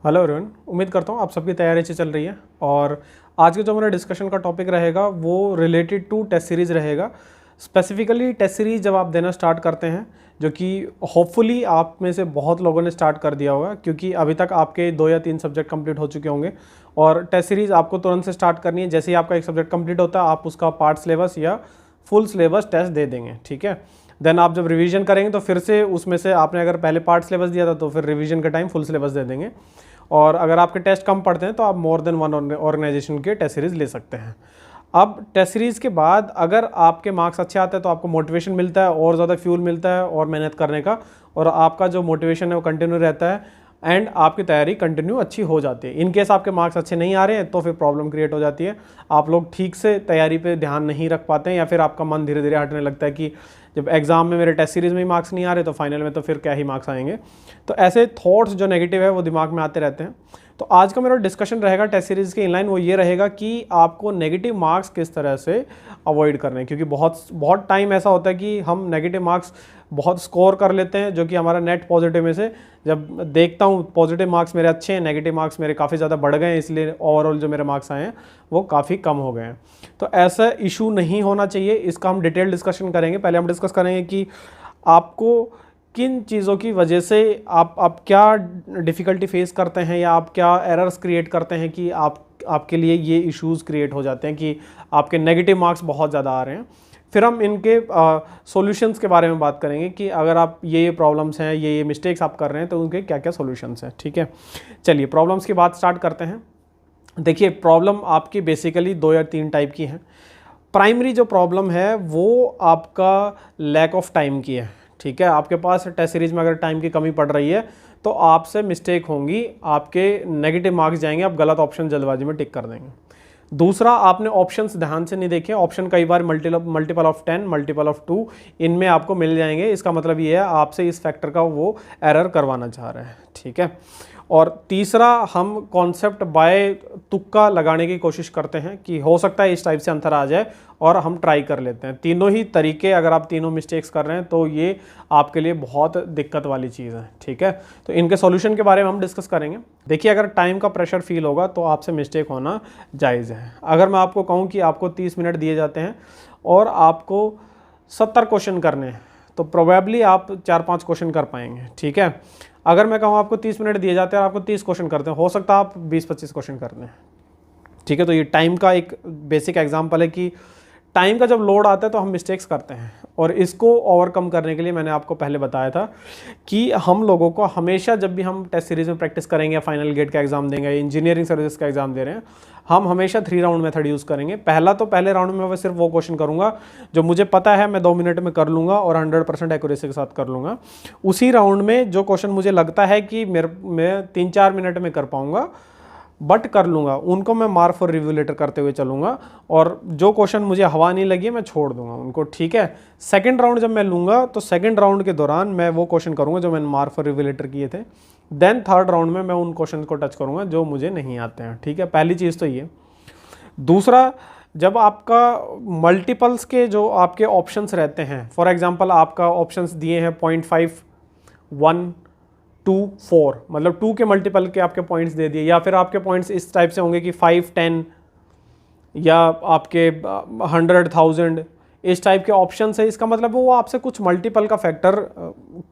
Hello everyone, उम्मीद करता हूँ आप सबकी तैयारी अच्छी चल रही है। और आज के जो हमारा डिस्कशन का टॉपिक रहेगा वो रिलेटेड टू टेस्ट सीरीज़ रहेगा। स्पेसिफिकली टेस्ट सीरीज़ जब आप देना स्टार्ट करते हैं, जो कि होपफुली आप में से बहुत लोगों ने स्टार्ट कर दिया होगा, क्योंकि अभी तक आपके 2 या 3 सब्जेक्ट कंप्लीट हो चुके होंगे और टेस्ट सीरीज़ आपको तुरंत से स्टार्ट करनी है। जैसे ही आपका एक सब्जेक्ट कंप्लीट होता है आप उसका पार्ट सिलेबस या फुल सिलेबस टेस्ट दे देंगे, ठीक है। देन आप जब रिवीजन करेंगे तो फिर से उसमें से आपने अगर पहले पार्ट सिलेबस दिया था तो फिर रिवीजन के टाइम फुल सिलेबस दे देंगे। और अगर आपके टेस्ट कम पड़ते हैं तो आप मोर देन वन ऑर्गेनाइजेशन के टेस्ट सीरीज़ ले सकते हैं। अब टेस्ट सीरीज़ के बाद अगर आपके मार्क्स अच्छे आते हैं तो आपको मोटिवेशन मिलता है, और ज़्यादा फ्यूल मिलता है और मेहनत करने का, और आपका जो मोटिवेशन है वो कंटिन्यू रहता है एंड आपकी तैयारी कंटिन्यू अच्छी हो जाती है। इन केस आपके मार्क्स अच्छे नहीं आ रहे हैं तो फिर प्रॉब्लम क्रिएट हो जाती है। आप लोग ठीक से तैयारी पे ध्यान नहीं रख पाते हैं या फिर आपका मन धीरे धीरे हटने लगता है कि जब एग्जाम में मेरे टेस्ट सीरीज़ में ही मार्क्स नहीं आ रहे तो फाइनल में तो फिर क्या ही मार्क्स आएंगे। तो ऐसे थॉट्स जो नेगेटिव है वो दिमाग में आते रहते हैं। तो आज का मेरा डिस्कशन रहेगा टेस्ट सीरीज़ के इनलाइन, वो ये रहेगा कि आपको नेगेटिव मार्क्स किस तरह से अवॉइड करने हैं। क्योंकि बहुत टाइम ऐसा होता है कि हम नेगेटिव मार्क्स बहुत स्कोर कर लेते हैं, जो कि हमारा नेट पॉजिटिव में से जब देखता हूँ पॉजिटिव मार्क्स मेरे अच्छे हैं, नेगेटिव मार्क्स मेरे काफ़ी ज़्यादा बढ़ गए हैं, इसलिए ओवरऑल जो मेरे मार्क्स आए हैं वो काफ़ी कम हो गए हैं। तो ऐसा इशू नहीं होना चाहिए, इसका हम डिटेल डिस्कशन करेंगे। पहले हम डिस्कस करेंगे कि आपको किन चीज़ों की वजह से आप क्या डिफ़िकल्टी फेस करते हैं या आप क्या एरर्स क्रिएट करते हैं कि आपके लिए ये इश्यूज़ क्रिएट हो जाते हैं कि आपके नेगेटिव मार्क्स बहुत ज़्यादा आ रहे हैं। फिर हम इनके सॉल्यूशंस के बारे में बात करेंगे कि अगर आप ये प्रॉब्लम्स हैं, ये मिस्टेक्स आप कर रहे हैं तो उनके क्या क्या सॉल्यूशंस हैं, ठीक है। चलिए प्रॉब्लम्स की बात स्टार्ट करते हैं। देखिए, प्रॉब्लम आपकी बेसिकली 2 या 3 टाइप की हैं। प्राइमरी जो प्रॉब्लम है वो आपका लैक ऑफ टाइम की है, ठीक है। आपके पास टेस्ट सीरीज में अगर टाइम की कमी पड़ रही है तो आपसे मिस्टेक होंगी, आपके नेगेटिव मार्क्स जाएंगे, आप गलत ऑप्शन जल्दबाजी में टिक कर देंगे। दूसरा, आपने ऑप्शंस ध्यान से नहीं देखे। ऑप्शन कई बार मल्टीपल ऑफ 10, मल्टीपल ऑफ 2 इनमें आपको मिल जाएंगे। इसका मतलब ये है आपसे इस फैक्टर का वो एरर करवाना चाह रहे हैं, ठीक है। और तीसरा, हम कॉन्सेप्ट बाय तुक्का लगाने की कोशिश करते हैं कि हो सकता है इस टाइप से आंसर आ जाए और हम ट्राई कर लेते हैं। तीनों ही तरीके, अगर आप तीनों मिस्टेक्स कर रहे हैं तो ये आपके लिए बहुत दिक्कत वाली चीज़ है, ठीक है। तो इनके सॉल्यूशन के बारे में हम डिस्कस करेंगे। देखिए, अगर टाइम का प्रेशर फील होगा तो आपसे मिस्टेक होना जायज़ है। अगर मैं आपको कहूँ कि आपको 30 मिनट दिए जाते हैं और आपको 70 क्वेश्चन करने हैं तो प्रोबेबली आप 4-5 क्वेश्चन कर पाएंगे, ठीक है। अगर मैं कहूँ आपको 30 मिनट दिए जाते हैं और आपको 30 क्वेश्चन करते हैं, हो सकता है आप 20-25 क्वेश्चन कर लें, ठीक है। तो ये टाइम का एक बेसिक एग्जांपल है कि टाइम का जब लोड आता है तो हम मिस्टेक्स करते हैं, और इसको ओवरकम करने के लिए मैंने आपको पहले बताया था कि हम लोगों को हमेशा जब भी हम टेस्ट सीरीज में प्रैक्टिस करेंगे, फाइनल गेट का एग्जाम देंगे, इंजीनियरिंग सर्विसेज का एग्जाम दे रहे हैं, हम हमेशा 3 राउंड मेथड यूज़ करेंगे। पहले राउंड में मैं सिर्फ वो क्वेश्चन करूंगा जो मुझे पता है मैं 2 मिनट में कर लूँगा और 100% एक्यूरेसी के साथ कर लूँगा। उसी राउंड में जो क्वेश्चन मुझे लगता है कि मैं 3-4 मिनट में कर पाऊँगा बट कर लूँगा, उनको मैं मार्क फॉर रिव्यू लेटर करते हुए चलूँगा, और जो क्वेश्चन मुझे हवा नहीं लगी मैं छोड़ दूंगा उनको, ठीक है। सेकंड राउंड जब मैं लूँगा तो सेकंड राउंड के दौरान मैं वो क्वेश्चन करूँगा जो मैंने मार्क फॉर रिव्यू लेटर किए थे। देन थर्ड राउंड में मैं उन क्वेश्चन को टच करूँगा जो मुझे नहीं आते हैं, ठीक है। पहली चीज़ तो ये। दूसरा, जब आपका मल्टीपल्स के जो आपके ऑप्शंस रहते हैं, फॉर एग्जांपल आपका ऑप्शंस दिए हैं 0.5, 1, 2, 4, मतलब 2 के मल्टीपल के आपके पॉइंट्स दे दिए, या फिर आपके पॉइंट्स इस टाइप से होंगे कि 5, 10 या आपके 100,000, इस टाइप के ऑप्शन है। इसका मतलब वो आपसे कुछ मल्टीपल का फैक्टर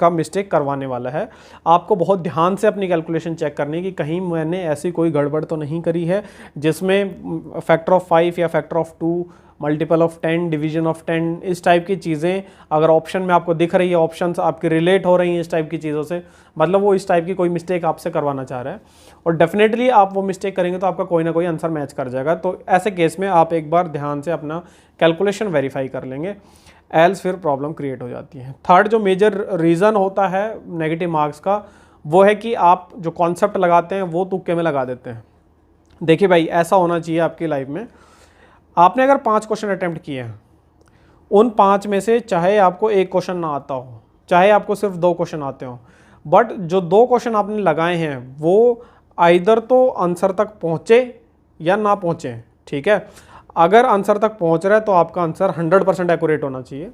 का मिस्टेक करवाने वाला है। आपको बहुत ध्यान से अपनी कैलकुलेशन चेक करनी है कि कहीं मैंने ऐसी कोई गड़बड़ तो नहीं करी है जिसमें फैक्टर ऑफ 5 या factor of 2, multiple of 10, division of 10, इस टाइप की चीज़ें अगर ऑप्शन में आपको दिख रही है, ऑप्शंस आपके रिलेट हो रही हैं इस टाइप की चीज़ों से, मतलब वो इस टाइप की कोई मिस्टेक आपसे करवाना चाह रहा है, और डेफिनेटली आप वो मिस्टेक करेंगे तो आपका कोई ना कोई आंसर मैच कर जाएगा। तो ऐसे केस में आप एक बार ध्यान से अपना कैलकुलेशन वेरीफाई कर लेंगे, एल्स फिर प्रॉब्लम क्रिएट हो जाती है। थर्ड जो मेजर रीज़न होता है नेगेटिव मार्क्स का, वो है कि आप जो कॉन्सेप्ट लगाते हैं वो तुक्के में लगा देते हैं। देखिए भाई, ऐसा होना चाहिए आपकी लाइफ में, आपने अगर 5 क्वेश्चन अटेम्प्ट किए हैं, उन 5 में से चाहे आपको 1 क्वेश्चन ना आता हो, चाहे आपको सिर्फ 2 क्वेश्चन आते हो, बट जो 2 क्वेश्चन आपने लगाए हैं वो आइदर तो आंसर तक पहुँचे या ना पहुँचे, ठीक है। अगर आंसर तक पहुँच रहा है तो आपका आंसर 100% एक्यूरेट होना चाहिए,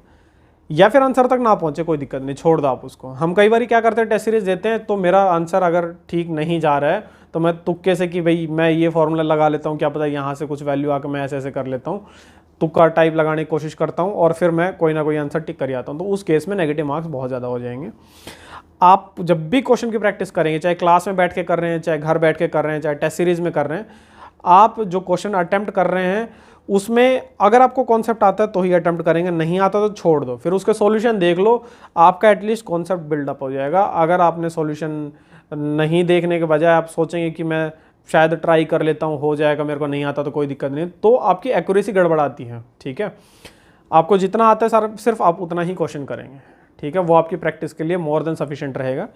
या फिर आंसर तक ना पहुँचे कोई दिक्कत नहीं, छोड़ दो आप उसको। हम कई बार क्या करते हैं, टेस्ट सीरीज देते हैं तो मेरा आंसर अगर ठीक नहीं जा रहा है तो मैं तुक्के से कि भाई मैं ये फॉर्मूला लगा लेता हूँ, क्या पता यहाँ से कुछ वैल्यू आकर मैं ऐसे ऐसे कर लेता हूँ, तुक्का टाइप लगाने की कोशिश करता हूँ और फिर मैं कोई ना कोई आंसर टिक कर आता हूँ, तो उस केस में नेगेटिव मार्क्स बहुत ज़्यादा हो जाएंगे। आप जब भी क्वेश्चन की प्रैक्टिस करेंगे, चाहे क्लास में बैठ के कर रहे हैं, चाहे घर बैठ के कर रहे हैं, चाहे टेस्ट सीरीज में कर रहे हैं, आप जो क्वेश्चन अटेम्प्ट कर रहे हैं उसमें अगर आपको कॉन्सेप्ट आता है तो ही अटेम्प्ट करेंगे, नहीं आता तो छोड़ दो, फिर उसके सॉल्यूशन देख लो, आपका एटलीस्ट कॉन्सेप्ट बिल्डअप हो जाएगा। अगर आपने सॉल्यूशन नहीं देखने के बजाय आप सोचेंगे कि मैं शायद ट्राई कर लेता हूँ, हो जाएगा, मेरे को नहीं आता तो कोई दिक्कत नहीं, तो आपकी एक्यूरेसी गड़बड़ाती है। ठीक है, आपको जितना आता है सर सिर्फ आप उतना ही क्वेश्चन करेंगे। ठीक है, वो आपकी प्रैक्टिस के लिए मोर देन सफिशिएंट रहेगा।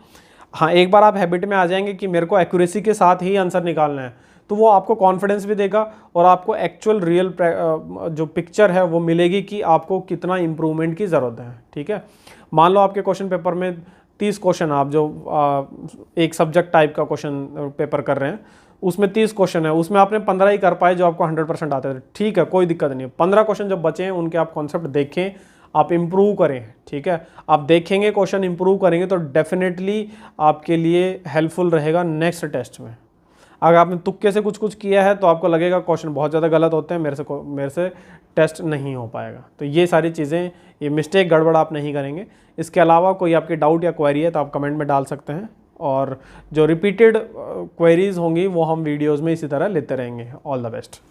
हाँ, एक बार आप हैबिट में आ जाएंगे कि मेरे को एक्यूरेसी के साथ ही आंसर निकालना है, तो वो आपको कॉन्फिडेंस भी देगा और आपको एक्चुअल रियल जो पिक्चर है वो मिलेगी कि आपको कितना इंप्रूवमेंट की ज़रूरत है। ठीक है, मान लो आपके क्वेश्चन पेपर में 30 क्वेश्चन, आप जो एक सब्जेक्ट टाइप का क्वेश्चन पेपर कर रहे हैं उसमें 30 क्वेश्चन है, उसमें आपने 15 ही कर पाए जो आपको 100% आते थे। ठीक है, कोई दिक्कत नहीं है, 15 क्वेश्चन जब बचे हैं उनके आप कॉन्सेप्ट देखें, आप इम्प्रूव करें। ठीक है, आप देखेंगे क्वेश्चन इम्प्रूव करेंगे तो डेफिनेटली आपके लिए हेल्पफुल रहेगा नेक्स्ट टेस्ट में। अगर आपने तुक्के से कुछ किया है तो आपको लगेगा क्वेश्चन बहुत ज़्यादा गलत होते हैं, मेरे से टेस्ट नहीं हो पाएगा। तो ये सारी चीज़ें, ये मिस्टेक गड़बड़ आप नहीं करेंगे। इसके अलावा कोई आपकी डाउट या क्वेरी है तो आप कमेंट में डाल सकते हैं, और जो रिपीटेड क्वेरीज होंगी वो हम वीडियोज़ में इसी तरह लेते रहेंगे। All the best.